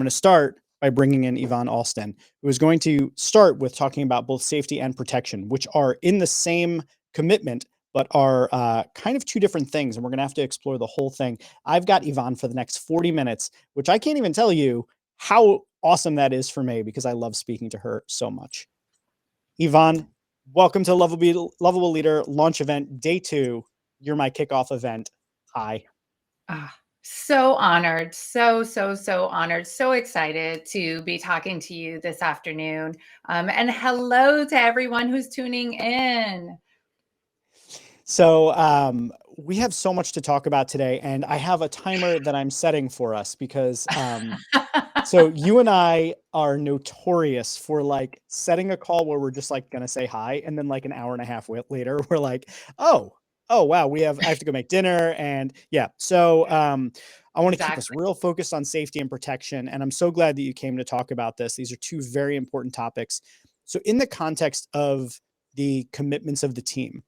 going to start by bringing in Yvonne Alston, who is going to start with talking about both safety and protection, which are in the same commitment, but are kind of two different things. And we're going to have to explore the whole thing. I've got Yvonne for the next 40 minutes, which I can't even tell you how awesome that is for me because I love speaking to her so much. Yvonne, welcome to Lovable Leader launch event, day 2. You're my kickoff event. Hi. So honored, so honored, so excited to be talking to you this afternoon. And hello to everyone who's tuning in. So we have so much to talk about today, and I have a timer that I'm setting for us because so you and I are notorious for like setting a call where we're just like going to say hi. And then like an hour and a half later, we're like, oh, wow, I have to go make dinner. And yeah, so I want to keep us real focused on safety and protection. And I'm so glad that you came to talk about this. These are two very important topics. So in the context of the commitments of the team,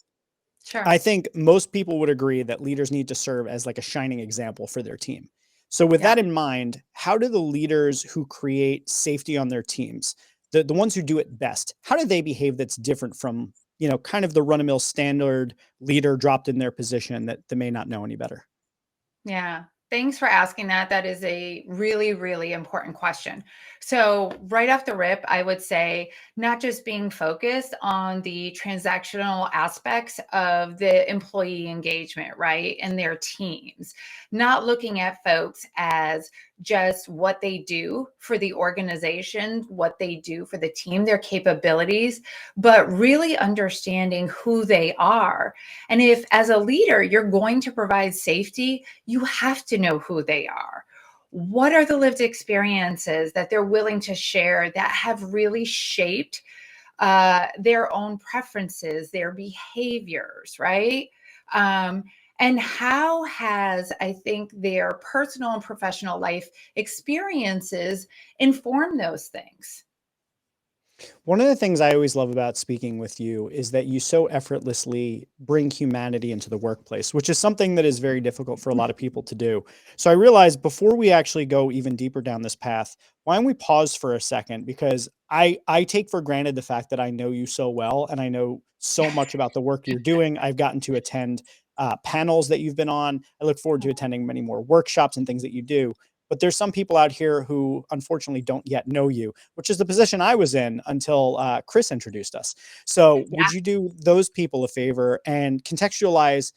Sure. I think most people would agree that leaders need to serve as like a shining example for their team. So with that in mind, how do the leaders who create safety on their teams, the ones who do it best, how do they behave that's different from, kind of the run-of-the-mill standard leader dropped in their position that may not know any better? Yeah. Thanks for asking that. That is a really, really important question. So, right off the rip, I would say not just being focused on the transactional aspects of the employee engagement, right, and their teams, not looking at folks as just what they do for the organization, what they do for the team, their capabilities, but really understanding who they are. And if, as a leader, you're going to provide safety, you have to know who they are. What are the lived experiences that they're willing to share that have really shaped their own preferences, their behaviors, right? And how has, I think, their personal and professional life experiences informed those things? One of the things I always love about speaking with you is that you so effortlessly bring humanity into the workplace, which is something that is very difficult for a lot of people to do. So I realized before we actually go even deeper down this path, why don't we pause for a second? Because I take for granted the fact that I know you so well and I know so much about the work you're doing. I've gotten to attend panels that you've been on. I look forward to attending many more workshops and things that you do. But there's some people out here who unfortunately don't yet know you, which is the position I was in until Chris introduced us. So would you do those people a favor and contextualize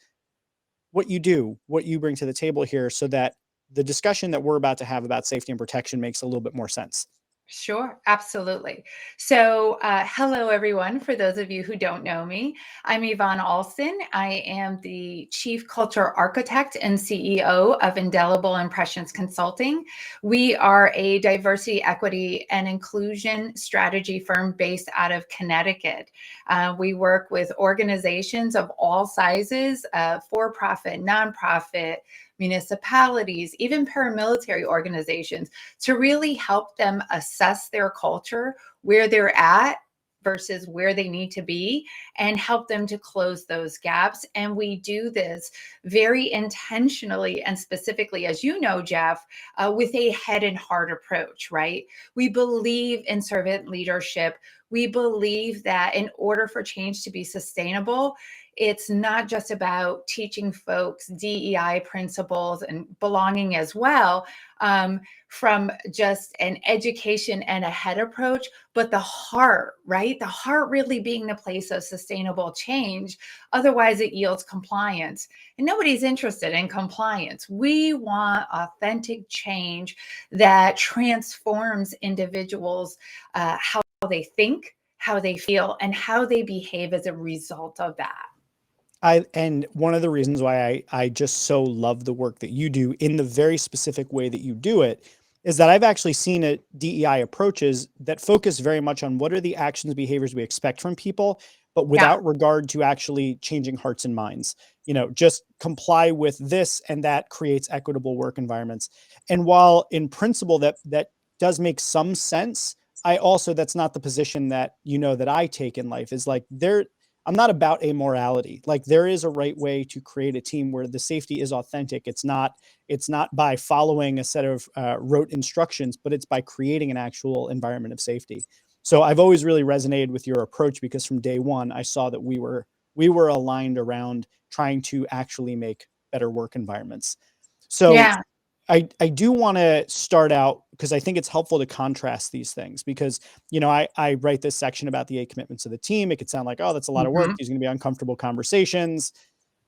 what you do, what you bring to the table here so that the discussion that we're about to have about safety and protection makes a little bit more sense? Sure, absolutely. So, hello, everyone. For those of you who don't know me, I'm Yvonne Alston. I am the Chief Culture Architect and CEO of Indelible Impressions Consulting. We are a diversity, equity, and inclusion strategy firm based out of Connecticut. We work with organizations of all sizes, for-profit, nonprofit, municipalities, even paramilitary organizations, to really help them assess their culture, where they're at versus where they need to be, and help them to close those gaps. And we do this very intentionally and specifically, as you know, Jeff, with a head and heart approach, right? We believe in servant leadership. We believe that in order for change to be sustainable, it's not just about teaching folks DEI principles and belonging as well, from just an education and a head approach, but the heart, right? The heart really being the place of sustainable change. Otherwise, it yields compliance. And nobody's interested in compliance. We want authentic change that transforms individuals, how they think, how they feel, and how they behave as a result of that. And one of the reasons why I just so love the work that you do in the very specific way that you do it is that I've actually seen DEI approaches that focus very much on what are the actions, behaviors we expect from people, but without regard to actually changing hearts and minds. Just comply with this and that creates equitable work environments. And while in principle that does make some sense, that's not the position that that I take in life. Is like I'm not about amorality. Like there is a right way to create a team where the safety is authentic. It's not by following a set of rote instructions, but it's by creating an actual environment of safety. So I've always really resonated with your approach because from day one, I saw that we were aligned around trying to actually make better work environments. So Yeah. I do want to start out because I think it's helpful to contrast these things because, I write this section about the 8 commitments of the team. It could sound like, oh, that's a lot of work. Hmm. These are going to be uncomfortable conversations.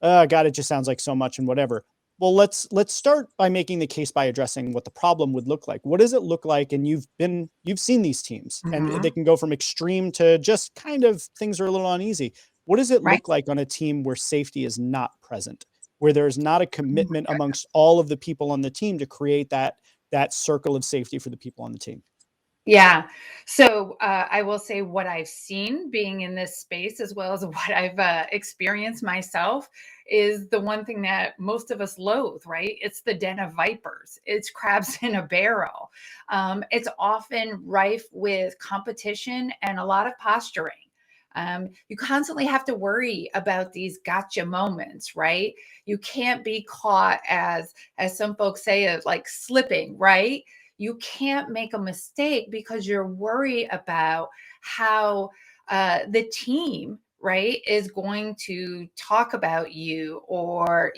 God, it just sounds like so much and whatever. Well, let's start by making the case by addressing what the problem would look like. What does it look like? And you've seen these teams, and they Hmm. can go from extreme to just kind of things are a little uneasy. What does it Right. look like on a team where safety is not present, where there's not a Oh my commitment God. amongst all of the people on the team to create that circle of safety for the people on the team? Yeah. So I will say what I've seen being in this space, as well as what I've experienced myself, is the one thing that most of us loathe, right? It's the den of vipers, it's crabs in a barrel. It's often rife with competition and a lot of posturing. You constantly have to worry about these gotcha moments, right? You can't be caught as some folks say, of like slipping, right? You can't make a mistake because you're worried about how the team, right, is going to talk about you, or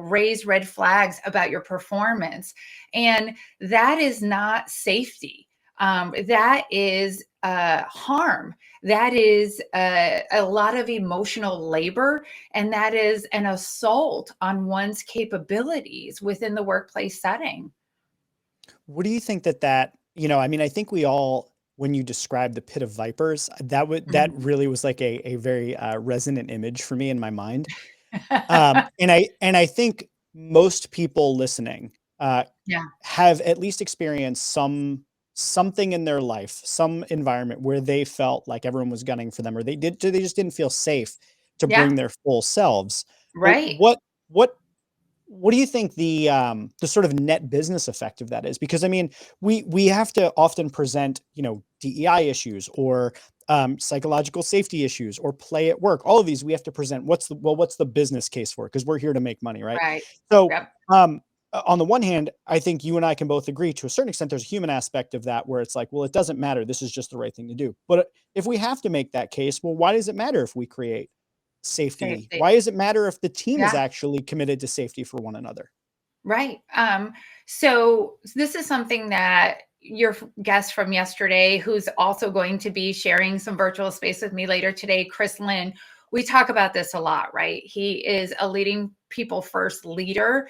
raise red flags about your performance. And that is not safety. That is harm. That is a lot of emotional labor, and that is an assault on one's capabilities within the workplace setting. What do you think I mean, I think we all, when you describe the pit of vipers, that Mhm. really was like a very resonant image for me in my mind. And I think most people listening uh, Yeah. have at least experienced something in their life, some environment where they felt like everyone was gunning for them, or they just didn't feel safe to Yeah. bring their full selves. Well, Right. what do you think the sort of net business effect of that is? Because I mean, we have to often present, DEI issues or psychological safety issues or play at work. All of these we have to present. What's the business case for? Because we're here to make money, right? Right. So, Yep. um, on the one hand, I think you and I can both agree to a certain extent. There's a human aspect of that where it's like, well, it doesn't matter. This is just the right thing to do. But if we have to make that case, well, why does it matter if we create safety? Safety. Why does it matter if the team is Yeah. actually committed to safety for one another? Right. So this is something that your guest from yesterday, who's also going to be sharing some virtual space with me later today, Chris Lynn, we talk about this a lot, right? He is a leading people first leader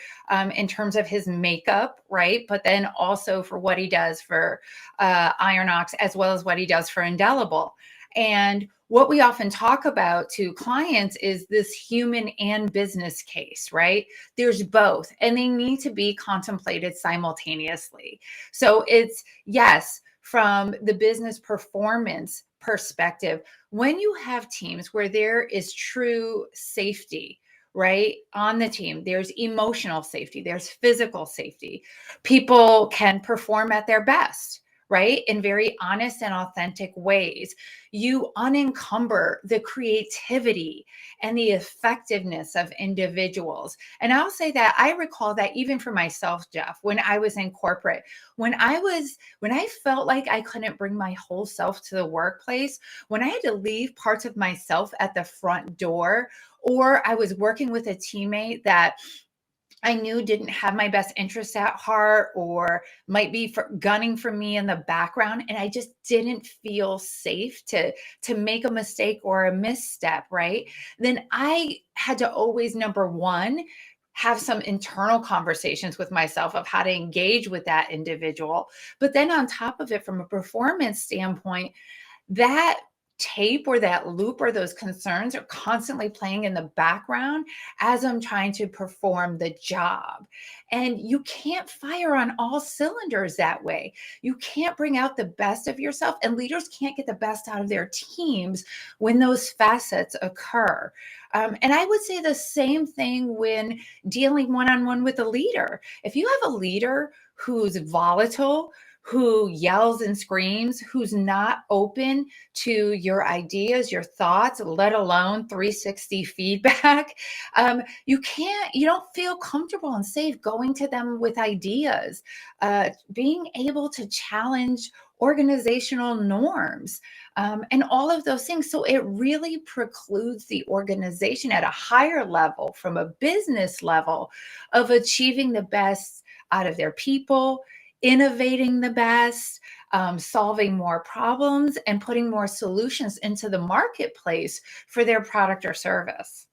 in terms of his makeup, right? But then also for what he does for Ironox, as well as what he does for Indelible. And what we often talk about to clients is this human and business case, right? There's both, and they need to be contemplated simultaneously. So it's, yes, from the business performance perspective, when you have teams where there is true safety, right, on the team, there's emotional safety, there's physical safety, people can perform at their best, right, in very honest and authentic ways. You unencumber the creativity and the effectiveness of individuals. And I'll say that I recall that even for myself, Jeff, when I was in corporate, when I felt like I couldn't bring my whole self to the workplace, when I had to leave parts of myself at the front door, or I was working with a teammate that I knew didn't have my best interests at heart, or might be gunning for me in the background, and I just didn't feel safe to make a mistake or a misstep, right? Then I had to always, number one, have some internal conversations with myself of how to engage with that individual. But then on top of it, from a performance standpoint, that tape or that loop or those concerns are constantly playing in the background as I'm trying to perform the job. And you can't fire on all cylinders that way. You can't bring out the best of yourself, and leaders can't get the best out of their teams when those facets occur. And I would say the same thing when dealing one on one with a leader. If you have a leader who's volatile, who yells and screams, who's not open to your ideas, your thoughts, let alone 360 feedback, you don't feel comfortable and safe going to them with ideas, being able to challenge organizational norms, and all of those things. So it really precludes the organization at a higher level, from a business level, of achieving the best out of their people, innovating the best, solving more problems, and putting more solutions into the marketplace for their product or service.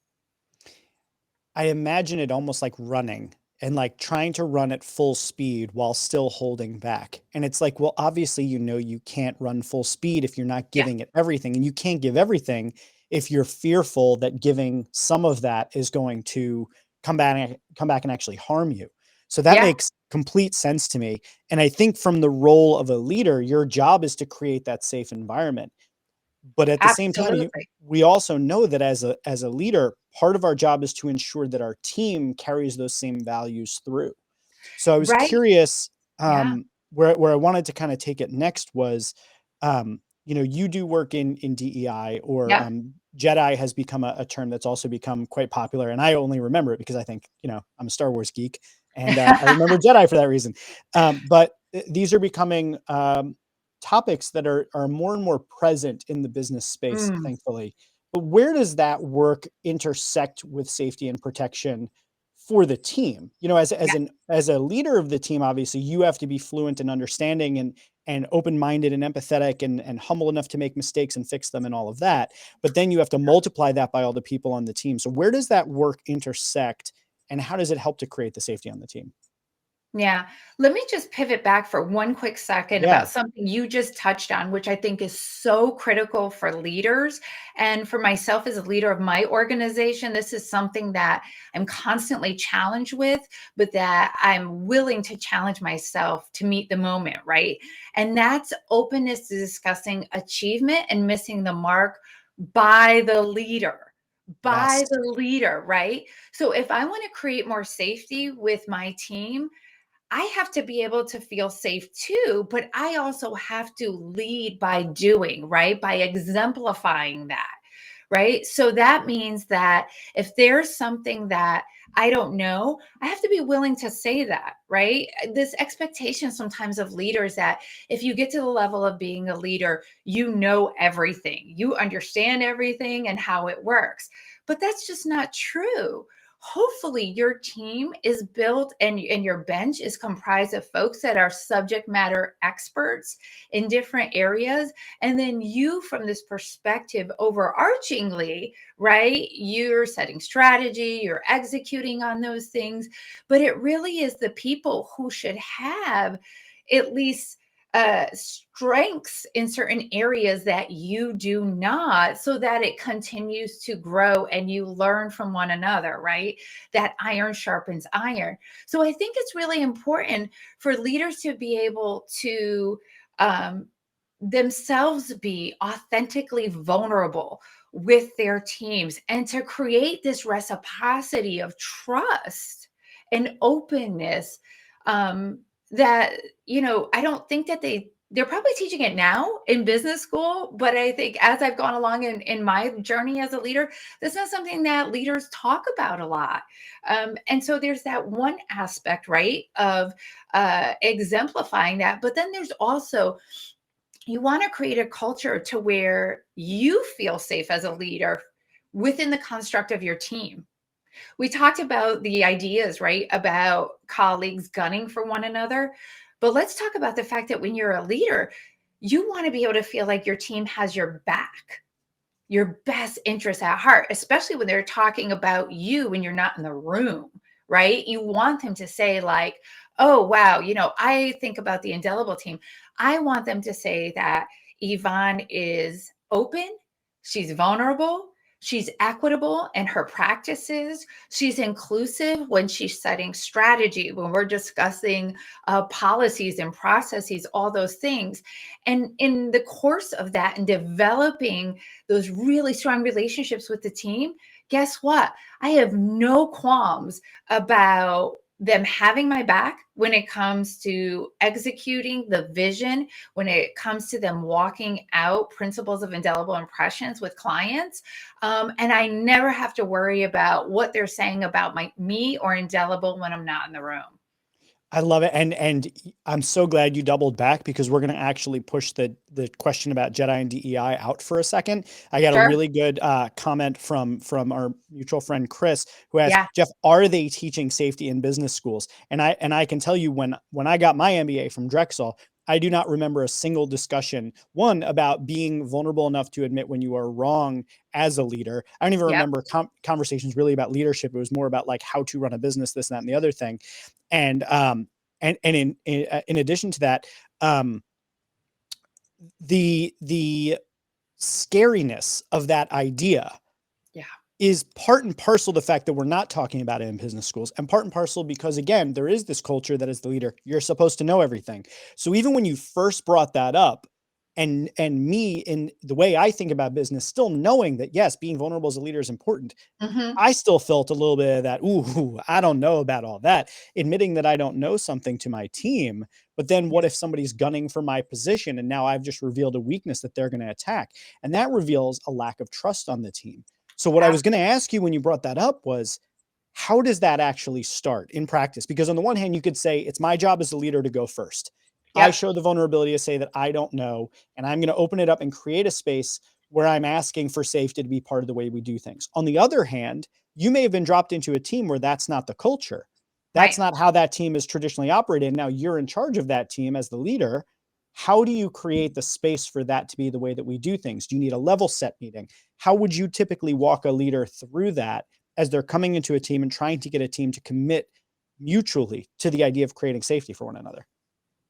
I imagine it almost like running and like trying to run at full speed while still holding back. And it's like, well, obviously, you can't run full speed if you're not Yeah, giving it everything. And you can't give everything if you're fearful that giving some of that is going to come back and actually harm you. So that yeah, makes complete sense to me. And I think from the role of a leader, your job is to create that safe environment. But at the same time, absolutely. we also know that as a leader, part of our job is to ensure that our team carries those same values through. So I was Right. curious, Yeah. where I wanted to kind of take it next was, you do work in DEI, or Yep. Jedi has become a term that's also become quite popular, and I only remember it because I think I'm a Star Wars geek, and I remember Jedi for that reason. But these are becoming topics that are more and more present in the business space, Mm, thankfully. But where does that work intersect with safety and protection for the team? yeah. As a leader of the team, obviously you have to be fluent in understanding and open-minded and empathetic and humble enough to make mistakes and fix them and all of that. But then you have to multiply that by all the people on the team. So where does that work intersect, and how does it help to create the safety on the team? Yeah. Let me just pivot back for one quick second Yeah. about something you just touched on, which I think is so critical for leaders. And for myself as a leader of my organization, this is something that I'm constantly challenged with, but that I'm willing to challenge myself to meet the moment, right? And that's openness to discussing achievement and missing the mark by the leader. Yes. By the leader, right? So if I want to create more safety with my team, I have to be able to feel safe too, but I also have to lead by doing, right? By exemplifying that, right? So that means that if there's something that I don't know, I have to be willing to say that, right? This expectation sometimes of leaders that if you get to the level of being a leader, you know everything, you understand everything and how it works. But that's just not true. Hopefully your team is built and your bench is comprised of folks that are subject matter experts in different areas, and then you, from this perspective overarchingly, right, you're setting strategy, you're executing on those things. But it really is the people who should have at least strengths in certain areas that you do not, so that it continues to grow and you learn from one another, right? That iron sharpens iron. So I think it's really important for leaders to be able to um, themselves be authentically vulnerable with their teams, and to create this reciprocity of trust and openness, um, that I don't think that they're probably teaching it now in business school, but I think as I've gone along in my journey as a leader, this is something that leaders talk about a lot. And so there's that one aspect, right, of exemplifying that. But then there's also, you want to create a culture to where you feel safe as a leader within the construct of your team. We talked about the ideas, right, about colleagues gunning for one another. But let's talk about the fact that when you're a leader, you want to be able to feel like your team has your back, your best interests at heart, especially when they're talking about you when you're not in the room, right? You want them to say, like, oh, wow, I think about the Indelible team. I want them to say that Yvonne is open, she's vulnerable, she's equitable in her practices, she's inclusive when she's setting strategy, when we're discussing policies and processes, all those things. And in the course of that and developing those really strong relationships with the team, guess what? I have no qualms about them having my back when it comes to executing the vision, when it comes to them walking out principles of indelible impressions with clients. And I never have to worry about what they're saying about me or indelible when I'm not in the room. I love it. And I'm so glad you doubled back, because we're going to actually push the question about Jedi and DEI out for a second. I got a Sure. really good comment from our mutual friend Chris, who asked, Yeah. Jeff, are they teaching safety in business schools? And I can tell you, when I got my MBA from Drexel, I do not remember a single discussion, one, about being vulnerable enough to admit when you are wrong as a leader. I don't even Yep. remember conversations really about leadership. It was more about like how to run a business, this, that, and the other thing. And in addition to that, um, the scariness of that idea Yeah. is part and parcel the fact that we're not talking about it in business schools, and part and parcel because, again, there is this culture that as the leader, you're supposed to know everything. So even when you first brought that up, and me, in the way I think about business, still knowing that yes, being vulnerable as a leader is important, Mm-hmm. I still felt a little bit of that, ooh, I don't know about all that, admitting that I don't know something to my team. But then Yeah. what if somebody's gunning for my position and now I've just revealed a weakness that they're going to attack? And that reveals a lack of trust on the team. So what I was going to ask you when you brought that up was, how does that actually start in practice? Because on the one hand, you could say it's my job as a leader to go first. I Yep. show the vulnerability to say that I don't know, and I'm going to open it up and create a space where I'm asking for safety to be part of the way we do things. On the other hand, you may have been dropped into a team where that's not the culture. That's Right. not how that team is traditionally operated. Now you're in charge of that team as the leader. How do you create the space for that to be the way that we do things? Do you need a level set meeting? How would you typically walk a leader through that as they're coming into a team and trying to get a team to commit mutually to the idea of creating safety for one another?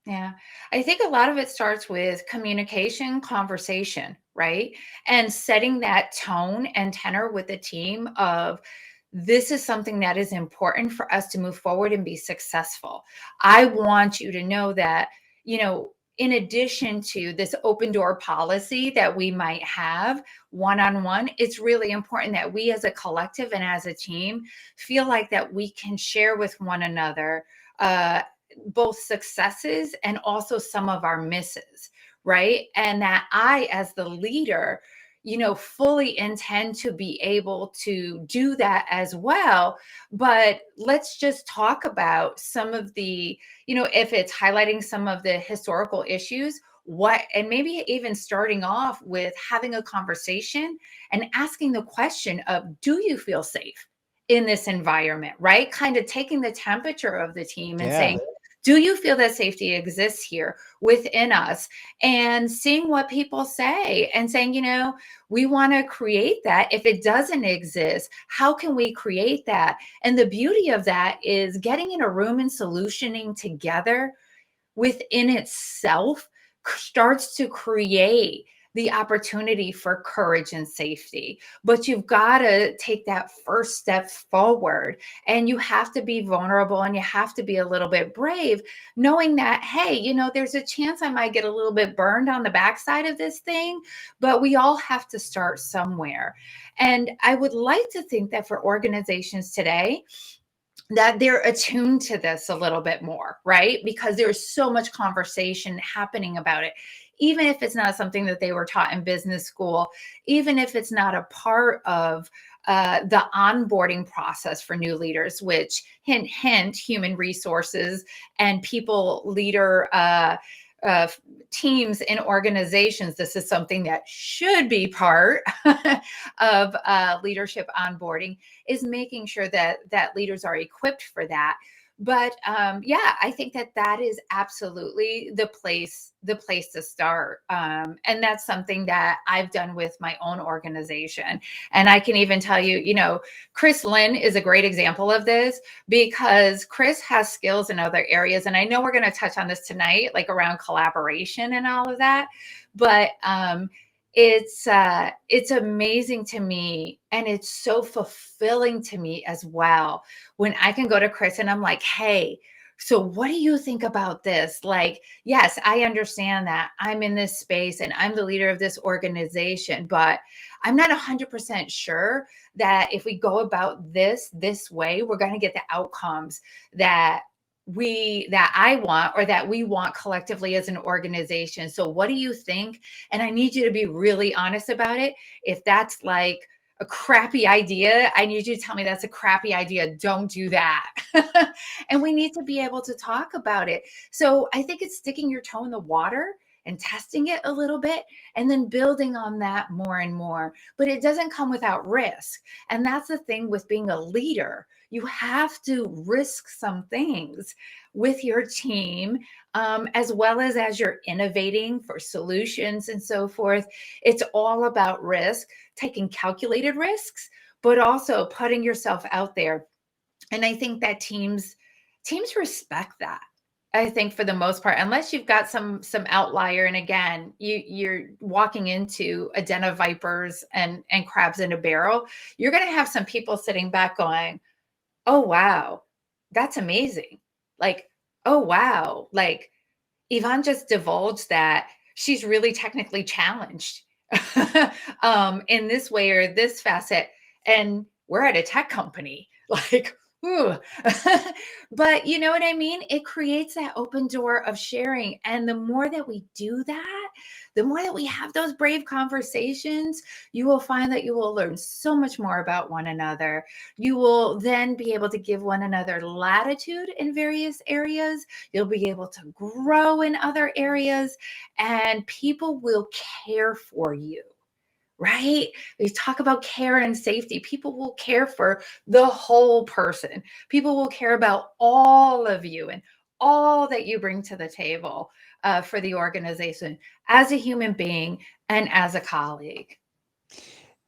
Yeah. I think a lot of it starts with communication, conversation, right? And setting that tone and tenor with the team of this is something that is important for us to move forward and be successful. I want you to know that, you know, in addition to this open door policy that we might have one on one, it's really important that we as a collective and as a team feel like that we can share with one another uh, both successes and also some of our misses, right? And that I, as the leader, fully intend to be able to do that as well. But let's just talk about some of the, if it's highlighting some of the historical issues, and maybe even starting off with having a conversation and asking the question of, do you feel safe in this environment, right? Kind of taking the temperature of the team and Yeah. saying, do you feel that safety exists here within us? And seeing what people say and saying, we want to create that. If it doesn't exist, how can we create that? And the beauty of that is getting in a room and solutioning together within itself starts to create the opportunity for courage and safety. But you've got to take that first step forward, and you have to be vulnerable and you have to be a little bit brave, knowing that, hey, there's a chance I might get a little bit burned on the backside of this thing, but we all have to start somewhere. And I would like to think that for organizations today, that they're attuned to this a little bit more, right? Because there's so much conversation happening about it. Even if it's not something that they were taught in business school, even if it's not a part of the onboarding process for new leaders, which hint, hint, human resources and people leader uh, teams and organizations, this is something that should be part of leadership onboarding, is making sure that leaders are equipped for that. But yeah, I think that is absolutely the place to start, and that's something that I've done with my own organization. And I can even tell you, Chris Lynn is a great example of this, because Chris has skills in other areas, and I know we're going to touch on this tonight, like around collaboration and all of that. But it's amazing to me, and it's so fulfilling to me as well when I can go to Chris and I'm like, hey, So what do you think about this? Like, yes, I understand that I'm in this space and I'm the leader of this organization, but I'm not 100% sure that if we go about this way, we're going to get the outcomes that I want, or that we want collectively as an organization. So what do you think? And I need you to be really honest about it. If that's like a crappy idea, I need you to tell me that's a crappy idea. Don't do that. And we need to be able to talk about it. So I think it's sticking your toe in the water and testing it a little bit, and then building on that more and more. But it doesn't come without risk. And that's the thing with being a leader. You have to risk some things with your team, as well as you're innovating for solutions and so forth. It's all about risk, taking calculated risks, but also putting yourself out there. And I think that teams respect that. I think for the most part, unless you've got some outlier, and again, you're walking into a den of vipers and crabs in a barrel, you're going to have some people sitting back going, "Oh wow, that's amazing!" Like, "Oh wow, like Yvonne just divulged that she's really technically challenged in this way or this facet, and we're at a tech company." Like, ooh. But you know what I mean? It creates that open door of sharing. And the more that we do that, the more that we have those brave conversations, you will find that you will learn so much more about one another. You will then be able to give one another latitude in various areas. You'll be able to grow in other areas, and people will care for you. Right? We talk about care and safety. People will care for the whole person. People will care about all of you and all that you bring to the table, for the organization as a human being and as a colleague.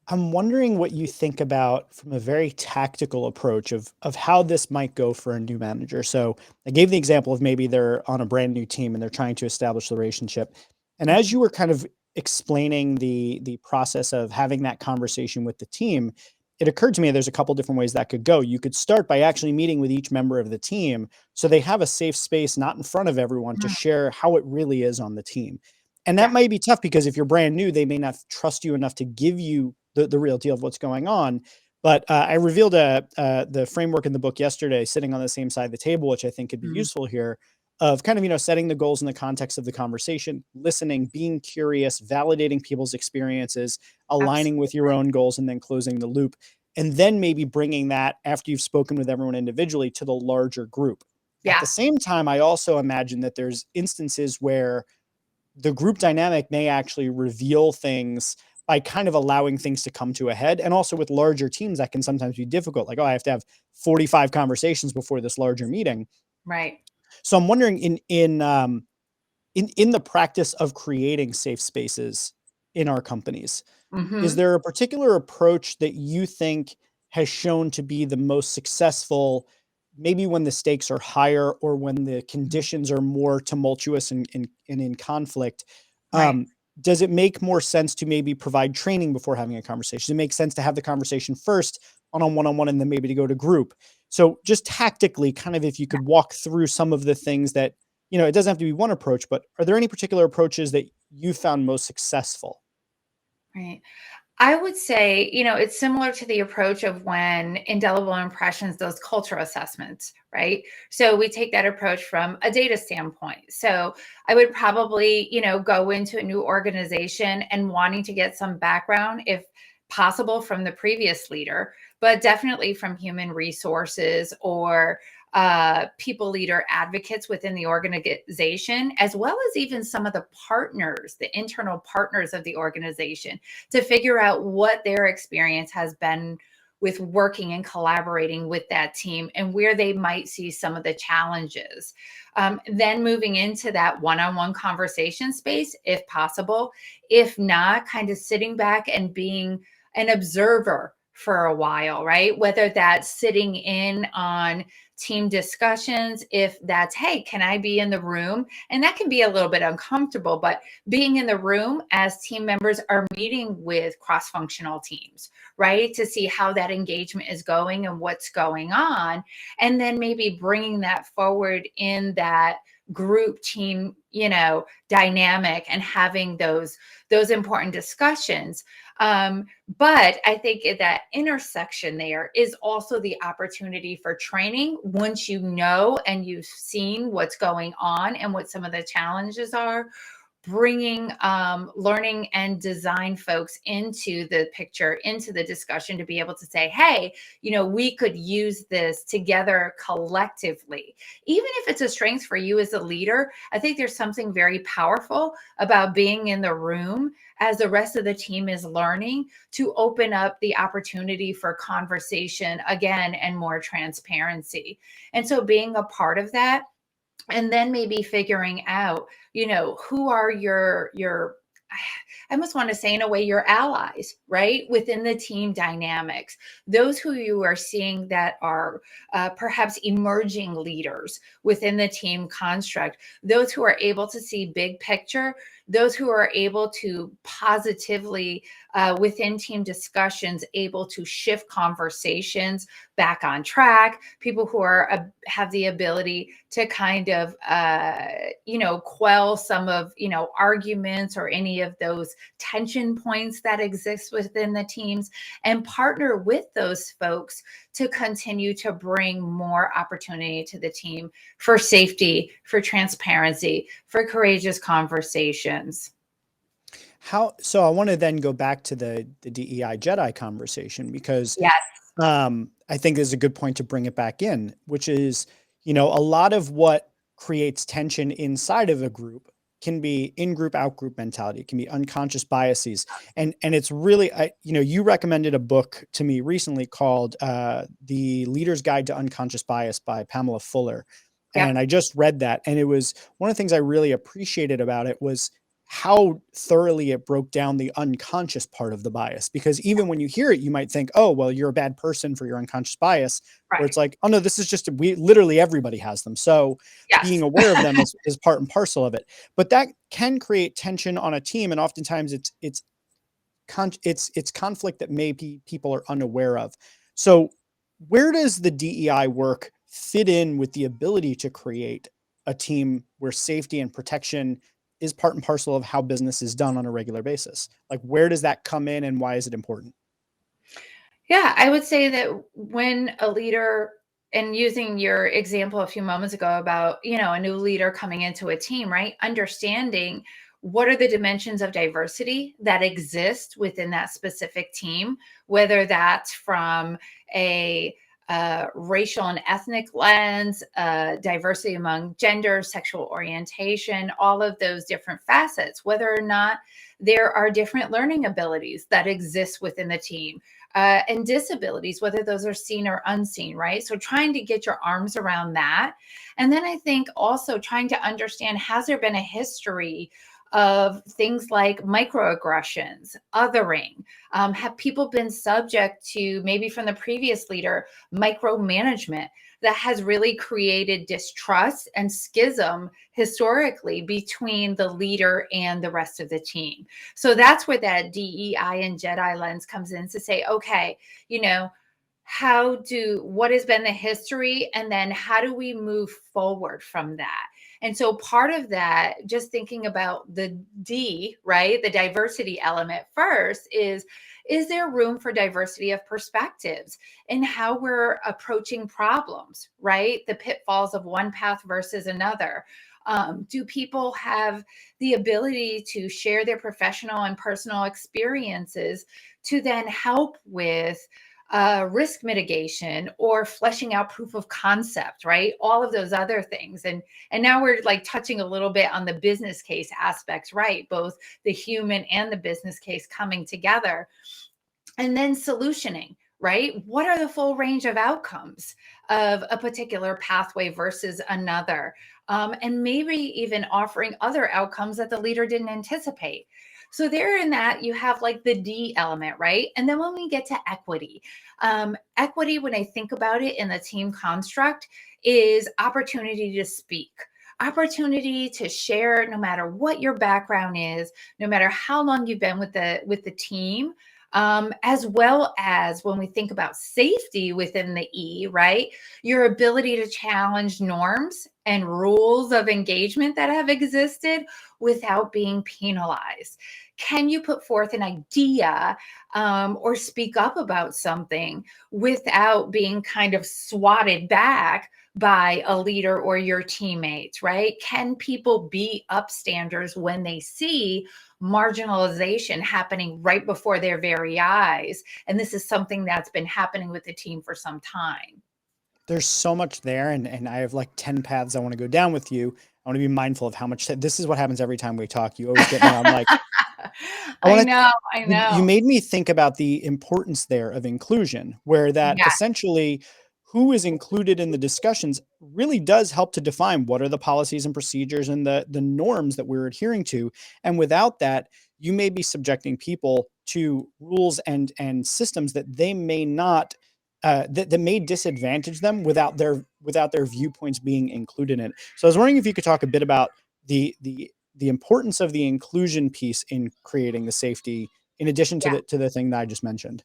I'm wondering what you think about from a very tactical approach of how this might go for a new manager. So I gave the example of maybe they're on a brand new team and they're trying to establish the relationship. And as you were kind of explaining the process of having that conversation with the team, it occurred to me there's a couple different ways that could go. You could start by actually meeting with each member of the team so they have a safe space, not in front of everyone, to Mhm. share how it really is on the team. And that Yeah. might be tough because if you're brand new, they may not trust you enough to give you the real deal of what's going on. But I revealed the framework in the book yesterday, sitting on the same side of the table, which I think could be Mhm. useful here, of kind of setting the goals in the context of the conversation, listening, being curious, validating people's experiences, aligning with your Absolutely. own goals, and then closing the loop. And then maybe bringing that after you've spoken with everyone individually to the larger group. At the Yeah. same time, I also imagine that there's instances where the group dynamic may actually reveal things by kind of allowing things to come to a head. And also with larger teams, that can sometimes be difficult. Like, oh, I have to have 45 conversations before this larger meeting. Right. So I'm wondering in the practice of creating safe spaces in our companies, is Hmm. there a particular approach that you think has shown to be the most successful, maybe when the stakes are higher or when the conditions are more tumultuous and in conflict? Right. Um, does it make more sense to maybe provide training before having a conversation? Does it make sense to have the conversation first on a one-on-one and then maybe to go to group? So just tactically, kind of if you could walk through some of the things that, it doesn't have to be one approach, but are there any particular approaches that you found most successful? Right. I would say, it's similar to the approach of when indelible impressions, those culture assessments, right? So we take that approach from a data standpoint. So I would probably, go into a new organization and wanting to get some background, if possible, from the previous leader, but definitely from human resources or people leader advocates within the organization, as well as even some of the partners, the internal partners of the organization, to figure out what their experience has been with working and collaborating with that team and where they might see some of the challenges. Then moving into that one on one conversation space, if possible. If not, kind of sitting back and being an observer for a while, right? Whether that's sitting in on team discussions, if that's, hey, can I be in the room? And that can be a little bit uncomfortable, but being in the room as team members are meeting with cross-functional teams, right? To see how that engagement is going and what's going on. And then maybe bringing that forward in that group team, dynamic, and having those important discussions. But I think that intersection there is also the opportunity for training. Once you know and you've seen what's going on and what some of the challenges are, bringing learning and design folks into the picture, into the discussion, to be able to say, hey, we could use this together collectively. Even if it's a strength for you as a leader, I think there's something very powerful about being in the room as the rest of the team is learning, to open up the opportunity for conversation again and more transparency. And so being a part of that, and then maybe figuring out, who are your I almost want to say, in a way, your allies, right? Within the team dynamics, those who you are seeing that are perhaps emerging leaders within the team construct, those who are able to see big picture, those who are able to positively, within team discussions, able to shift conversations back on track, people who are have the ability to kind of, quell some of, arguments or any of those tension points that exist within the teams, and partner with those folks to continue to bring more opportunity to the team for safety, for transparency, for courageous conversations. So I want to then go back to the DEI Jedi conversation, because Yes. I think there's a good point to bring it back in, which is, a lot of what creates tension inside of a group can be in-group, out-group mentality. It can be unconscious biases. And it's really, you recommended a book to me recently called The Leader's Guide to Unconscious Bias by Pamela Fuller. Yep. And I just read that. And it was one of the things I really appreciated about it was how thoroughly it broke down the unconscious part of the bias. Because even when you hear it, you might think, oh, well, you're a bad person for your unconscious bias, where Right. it's like, oh no, this is just, literally everybody has them. So being Yes. aware of them is part and parcel of it. But that can create tension on a team. And oftentimes it's conflict that maybe people are unaware of. So where does the DEI work fit in with the ability to create a team where safety and protection is part and parcel of how business is done on a regular basis? Like, where does that come in and why is it important? Yeah, I would say that when a leader, and using your example a few moments ago about, a new leader coming into a team, right? Understanding what are the dimensions of diversity that exist within that specific team, whether that's from a racial and ethnic lens, diversity among gender, sexual orientation, all of those different facets, whether or not there are different learning abilities that exist within the team, and disabilities, whether those are seen or unseen, right? So trying to get your arms around that. And then I think also trying to understand, has there been a history of things like microaggressions, othering? Have people been subject to, maybe from the previous leader, micromanagement that has really created distrust and schism historically between the leader and the rest of the team? So that's where that DEI and Jedi lens comes in, to say, okay, what has been the history, and then how do we move forward from that? And so part of that, just thinking about the D, right, the diversity element first, is there room for diversity of perspectives in how we're approaching problems, right? The pitfalls of one path versus another. Do people have the ability to share their professional and personal experiences to then help with risk mitigation or fleshing out proof of concept, right? All of those other things. And now we're like touching a little bit on the business case aspects, right? Both the human and the business case coming together. And then solutioning, right? What are the full range of outcomes of a particular pathway versus another? And maybe even offering other outcomes that the leader didn't anticipate. So there in that, you have like the D element, right? And then when we get to equity, equity, when I think about it in the team construct, is opportunity to speak, opportunity to share, no matter what your background is, no matter how long you've been with the team. As well as when we think about safety within the E, right? Your ability to challenge norms and rules of engagement that have existed without being penalized. Can you put forth an idea or speak up about something without being kind of swatted back by a leader or your teammates, right? Can people be upstanders when they see marginalization happening right before their very eyes? And this is something that's been happening with the team for some time. There's so much there, and I have like 10 paths I want to go down with you. I want to be mindful of how much this is what happens every time we talk. You always get me on like, I I want to know, I you know. made me think about the importance there of inclusion, where that Yeah, essentially who is included in the discussions really does help to define what are the policies and procedures and the norms that we're adhering to. And without that, you may be subjecting people to rules and systems that they may not that may disadvantage them without their viewpoints being included in it. So I was wondering if you could talk a bit about the importance of the inclusion piece in creating the safety in addition yeah. to the thing that I just mentioned.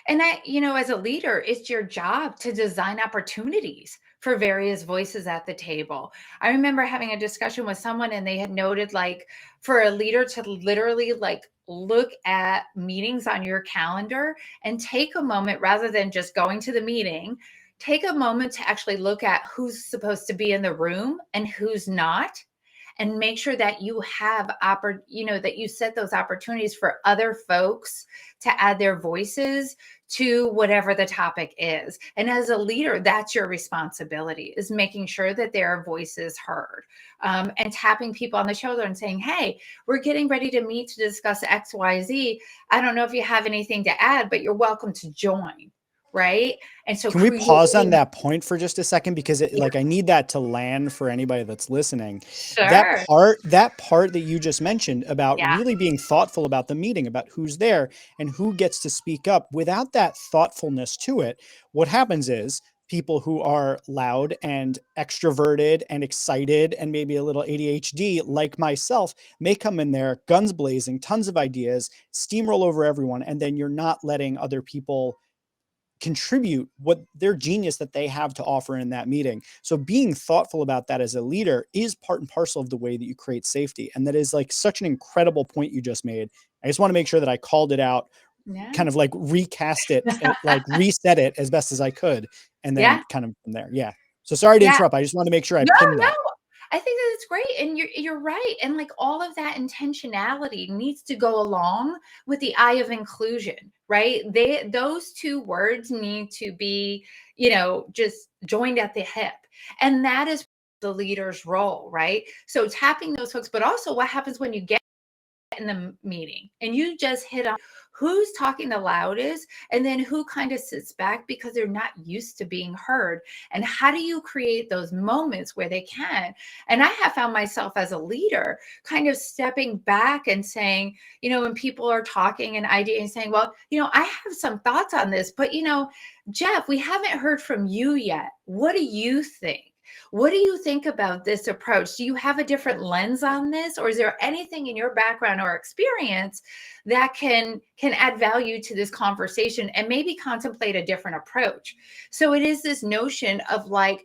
And as a leader, it's your job to design opportunities for various voices at the table. I remember having a discussion with someone and they had noted like for a leader to literally like look at meetings on your calendar and take a moment rather than just going to the meeting, take a moment to actually look at who's supposed to be in the room and who's not, and make sure that you have that you set those opportunities for other folks to add their voices to whatever the topic is. And as a leader, that's your responsibility, is making sure that their voice is heard, and tapping people on the shoulder and saying, hey, we're getting ready to meet to discuss XYZ. I don't know if you have anything to add, but you're welcome to join. Right. And so Can we pause on creating. that point for just a second? Because Yeah, like I need that to land for anybody that's listening. sure. That part that you just mentioned about Yeah. really being thoughtful about the meeting, about who's there and who gets to speak up, without that thoughtfulness to it, what happens is people who are loud and extroverted and excited and maybe a little ADHD, like myself, may come in there, guns blazing, tons of ideas, steamroll over everyone, and then you're not letting other people contribute what their genius that they have to offer in that meeting. So being thoughtful about that as a leader is part and parcel of the way that you create safety. And that is like such an incredible point you just made. I just want to make sure that I called it out, Yeah. kind of like recast it, like reset it as best as I could, and then Yeah. kind of from there. Yeah. So sorry to Yeah. interrupt. I just want to make sure I No, pinned no. that. I think that it's great, and you're right, and, like, all of that intentionality needs to go along with the eye of inclusion, right? Those 2 words need to be, just joined at the hip, and that is the leader's role, right? So tapping those hooks, but also what happens when you get in the meeting and you just hit on who's talking the loudest and then who kind of sits back because they're not used to being heard, and how do you create those moments where they can. And I have found myself as a leader kind of stepping back and saying, when people are talking and ideating, saying, well, I have some thoughts on this, but Jeff, we haven't heard from you yet. What do you think? What do you think about this approach? Do you have a different lens on this, or is there anything in your background or experience that can add value to this conversation and maybe contemplate a different approach? So it is this notion of like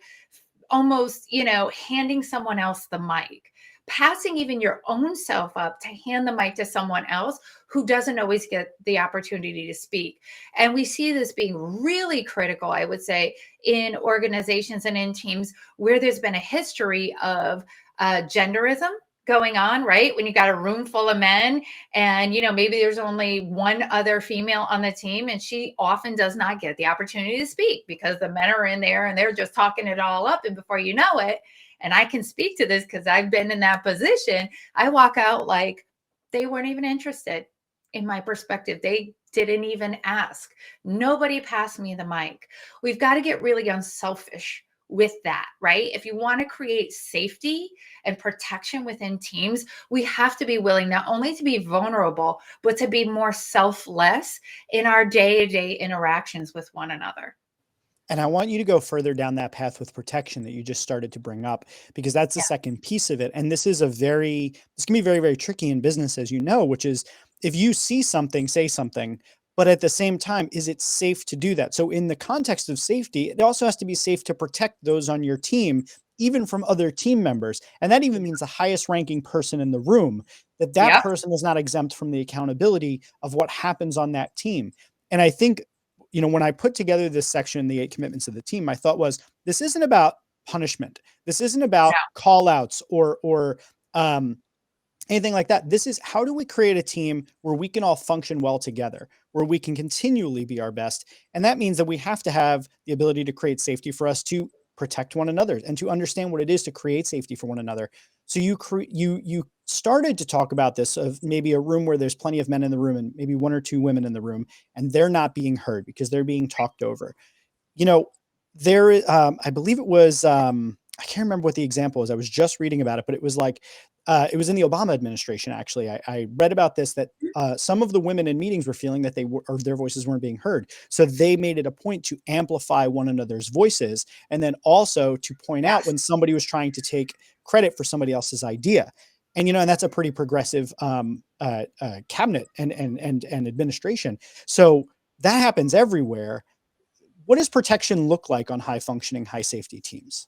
almost, handing someone else the mic, passing even your own self up to hand the mic to someone else who doesn't always get the opportunity to speak. And we see this being really critical, I would say, in organizations and in teams where there's been a history of genderism going on, right? When you got a room full of men and, maybe there's only one other female on the team and she often does not get the opportunity to speak because the men are in there and they're just talking it all up. And before you know it, and I can speak to this because I've been in that position, I walk out like they weren't even interested in my perspective. They didn't even ask. Nobody passed me the mic. We've got to get really unselfish with that, right? If you want to create safety and protection within teams, we have to be willing not only to be vulnerable, but to be more selfless in our day-to-day interactions with one another. And I want you to go further down that path with protection that you just started to bring up, because that's the Yeah. second piece of it. And this can be very, very tricky in business, as you know, which is if you see something, say something, but at the same time, is it safe to do that? So in the context of safety, it also has to be safe to protect those on your team, even from other team members. And that even means the highest ranking person in the room, that Yep. person is not exempt from the accountability of what happens on that team. And I think, when I put together this section, the 8 commitments of the team, my thought was, this isn't about punishment. This isn't about call outs or um, anything like that. This is, how do we create a team where we can all function well together, where we can continually be our best? And that means that we have to have the ability to create safety for us to protect one another and to understand what it is to create safety for one another. So you started to talk about this, of maybe a room where there's plenty of men in the room and maybe one or two women in the room, and they're not being heard because they're being talked over. You know, I believe it was, I can't remember what the example was. I was just reading about it, but it was like, it was in the Obama administration. Actually, I read about this, that some of the women in meetings were feeling that or their voices weren't being heard. So they made it a point to amplify one another's voices, and then also to point out Yes. when somebody was trying to take credit for somebody else's idea. And that's a pretty progressive cabinet and administration. So that happens everywhere. What does protection look like on high functioning, high safety teams?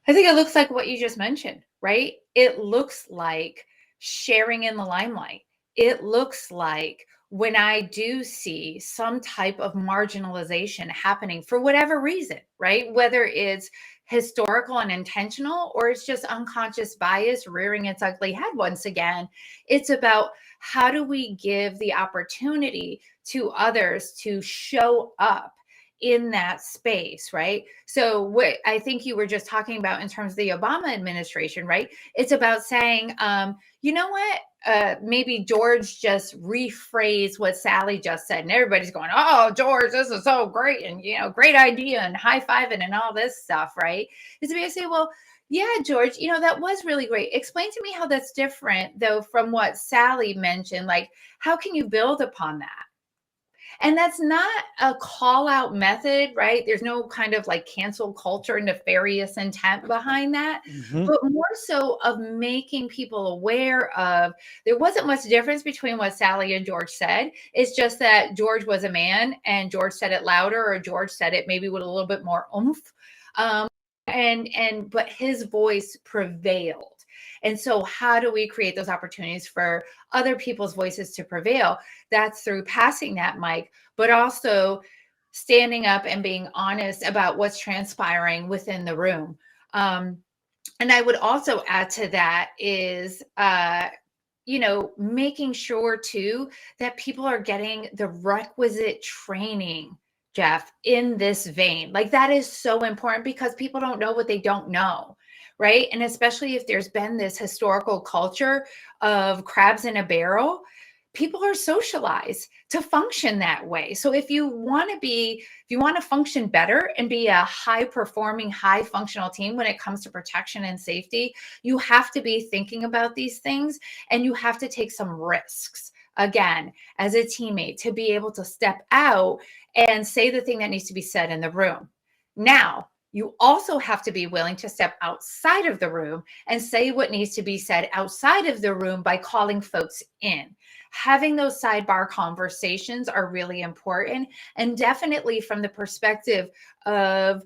I think it looks like what you just mentioned, right? It looks like sharing in the limelight. It looks like when I do see some type of marginalization happening for whatever reason, right? Whether it's historical and intentional, or it's just unconscious bias rearing its ugly head once again. It's about, how do we give the opportunity to others to show up in that space, right? So what I think you were just talking about in terms of the Obama administration, right? It's about saying, you know what? Maybe George just rephrased what Sally just said, and everybody's going, "Oh, George, this is so great, and great idea, and high fiving and all this stuff," right? Is to be able to say, "Well, yeah, George, that was really great. Explain to me how that's different, though, from what Sally mentioned. Like, how can you build upon that?" And that's not a call out method, right? There's no kind of like cancel culture, nefarious intent behind that, Mhm. but more so of making people aware of, there wasn't much difference between what Sally and George said. It's just that George was a man and George said it louder, or George said it maybe with a little bit more oomph. But his voice prevailed. And so how do we create those opportunities for other people's voices to prevail? That's through passing that mic, but also standing up and being honest about what's transpiring within the room. And I would also add to that is, making sure too that people are getting the requisite training, Jeff, in this vein. Like, that is so important, because people don't know what they don't know, right? And especially if there's been this historical culture of crabs in a barrel, people are socialized to function that way. So if you want to function better and be a high performing, high functional team when it comes to protection and safety, you have to be thinking about these things, and you have to take some risks, again, as a teammate, to be able to step out and say the thing that needs to be said in the room. Now, you also have to be willing to step outside of the room and say what needs to be said outside of the room by calling folks in. Having those sidebar conversations are really important, and definitely from the perspective of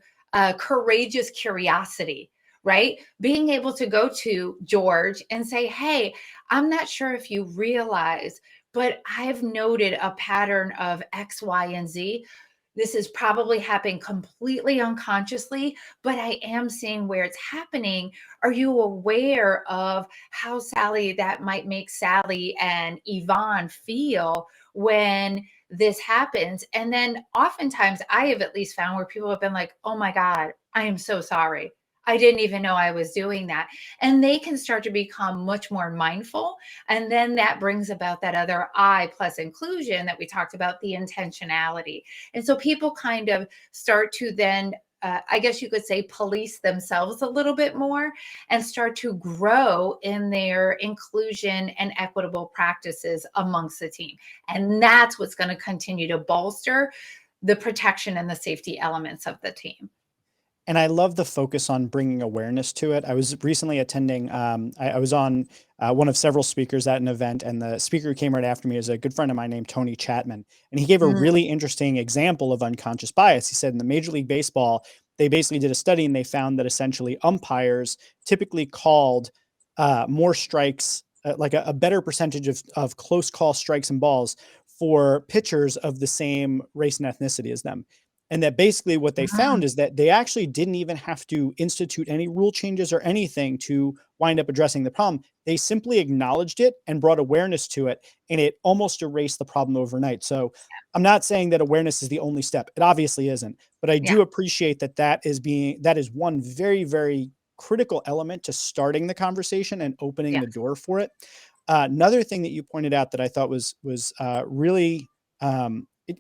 courageous curiosity, right? Being able to go to George and say, "Hey, I'm not sure if you realize, but I've noted a pattern of X, Y, and Z. This is probably happening completely unconsciously, but I am seeing where it's happening. Are you aware of how that might make Sally and Yvonne feel when this happens?" And then oftentimes I have at least found where people have been like, "Oh my God, I am so sorry. I didn't even know I was doing that. And they can start to become much more mindful. And then that brings about that other I plus inclusion that we talked about, the intentionality. And so people kind of start to then, I guess you could say, police themselves a little bit more and start to grow in their inclusion and equitable practices amongst the team. And that's what's going to continue to bolster the protection and the safety elements of the team. And I love the focus on bringing awareness to it. I was recently attending, I was on one of several speakers at an event, and the speaker who came right after me is a good friend of mine named Tony Chapman. And he gave a Mm, really interesting example of unconscious bias. He said in the Major League Baseball, they basically did a study and they found that essentially umpires typically called more strikes, like a better percentage of close call strikes and balls for pitchers of the same race and ethnicity as them. And that basically what they found mm, is that they actually didn't even have to institute any rule changes or anything to wind up addressing the problem. They simply acknowledged it and brought awareness to it, and it almost erased the problem overnight. So I'm not saying that awareness is the only step. It obviously isn't, but I yeah, do appreciate that is one very, very critical element to starting the conversation and opening the yes. door for it. Another thing that you pointed out that I thought was really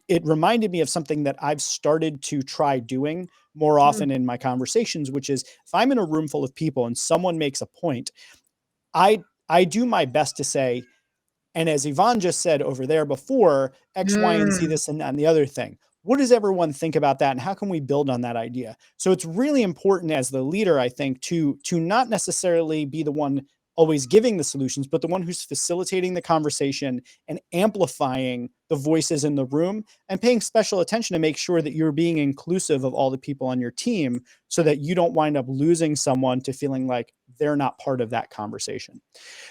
it reminded me of something that I've started to try doing more Mm, often in my conversations, which is if I'm in a room full of people and someone makes a point, I do my best to say, and as Yvonne just said over there before, X, Y, and Z, mm, this and that, and the other thing. What does everyone think about that? And how can we build on that idea? So it's really important as the leader, I think, to not necessarily be the one always giving the solutions, but the one who's facilitating the conversation and amplifying the voices in the room and paying special attention to make sure that you're being inclusive of all the people on your team so that you don't wind up losing someone to feeling like they're not part of that conversation.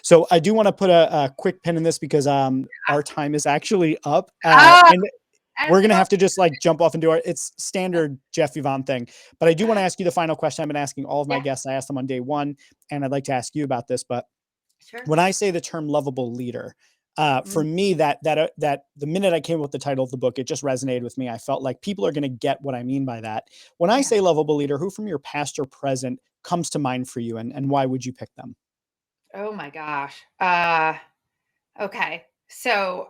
So I do want to put a quick pin in this because our time is actually up, oh, and I we're gonna love have to just like jump off and do our it's standard Jeff Yvonne thing. But I do want to ask you the final question. I've been asking all of my yeah, guests. I asked them on day one, and I'd like to ask you about this. But sure. when I say the term lovable leader, for Mm, me, that the minute I came up with the title of the book, it just resonated with me. I felt like people are going to get what I mean by that. When I yeah. say lovable leader, who from your past or present comes to mind for you, and why would you pick them? Oh my gosh. Okay. So,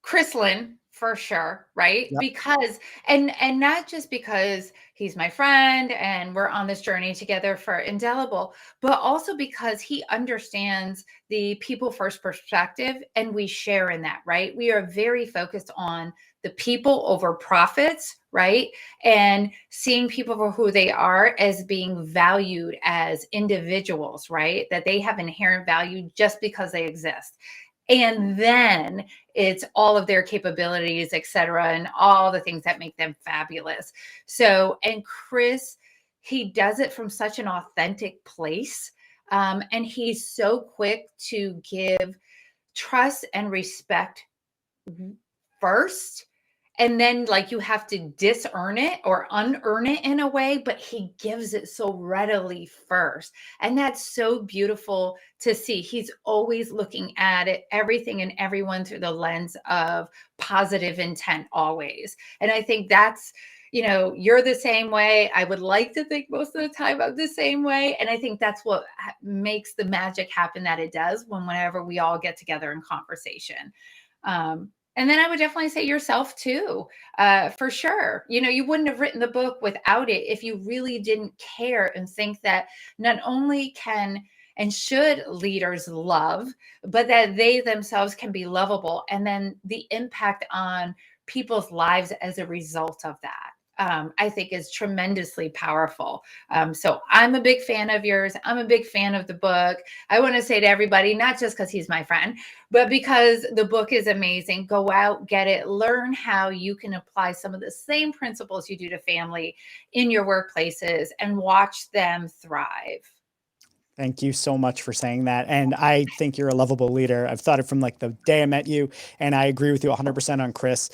Chrislin for sure, right? Yep. Because and not just because he's my friend and we're on this journey together for indelible, but also because he understands the people first perspective and we share in that, right? We are very focused on the people over profits, right? And seeing people for who they are as being valued as individuals, right? That they have inherent value just because they exist. And then it's all of their capabilities, et cetera, and all the things that make them fabulous. So, and Chris, he does it from such an authentic place. And he's so quick to give trust and respect first, and then like you have to disearn it or unearn it in a way, but he gives it so readily first. And that's so beautiful to see. He's always looking at it, everything and everyone through the lens of positive intent always. And I think that's, you're the same way. I would like to think most of the time I'm the same way. And I think that's what makes the magic happen that it does whenever we all get together in conversation. And then I would definitely say yourself too, for sure. You wouldn't have written the book without it if you really didn't care and think that not only can and should leaders love, but that they themselves can be lovable. And then the impact on people's lives as a result of that. I think is tremendously powerful. So I'm a big fan of yours. I'm a big fan of the book. I want to say to everybody, not just because he's my friend, but because the book is amazing. Go out, get it, learn how you can apply some of the same principles you do to family in your workplaces and watch them thrive. Thank you so much for saying that. And I think you're a lovable leader. I've thought it from like the day I met you, and I agree with you 100% on Chris.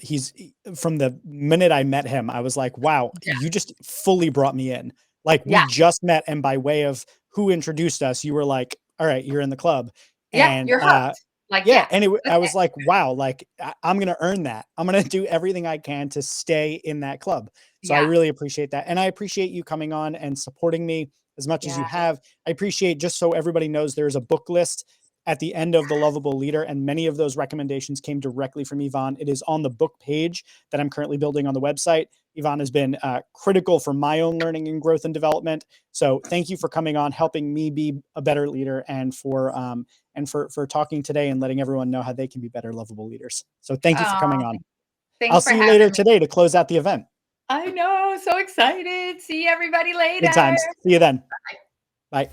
He's from the minute I met him, I was like, wow, Yeah. you just fully brought me in. Like we Yeah. just met, and by way of who introduced us, you were like, all right, you're in the club. Yeah. And You're hooked. Like, Yeah, yeah, and I that's was it. like, wow, like I'm gonna earn that. I'm gonna do everything I can to stay in that club. So I Yeah. really appreciate that, and I appreciate you coming on and supporting me as much as Yeah. you have. I appreciate, just so everybody knows, there's a book list at the end of The Lovable Leader, and many of those recommendations came directly from Yvonne. It is on the book page that I'm currently building on the website. Yvonne has been critical for my own learning and growth and development. So thank you for coming on, helping me be a better leader, and for talking today and letting everyone know how they can be better, lovable leaders. So thank you for Oh, coming on. I'll thanks for see you later having me. today to close out the event. I know, so excited. See everybody Good later. times. See you then. Bye.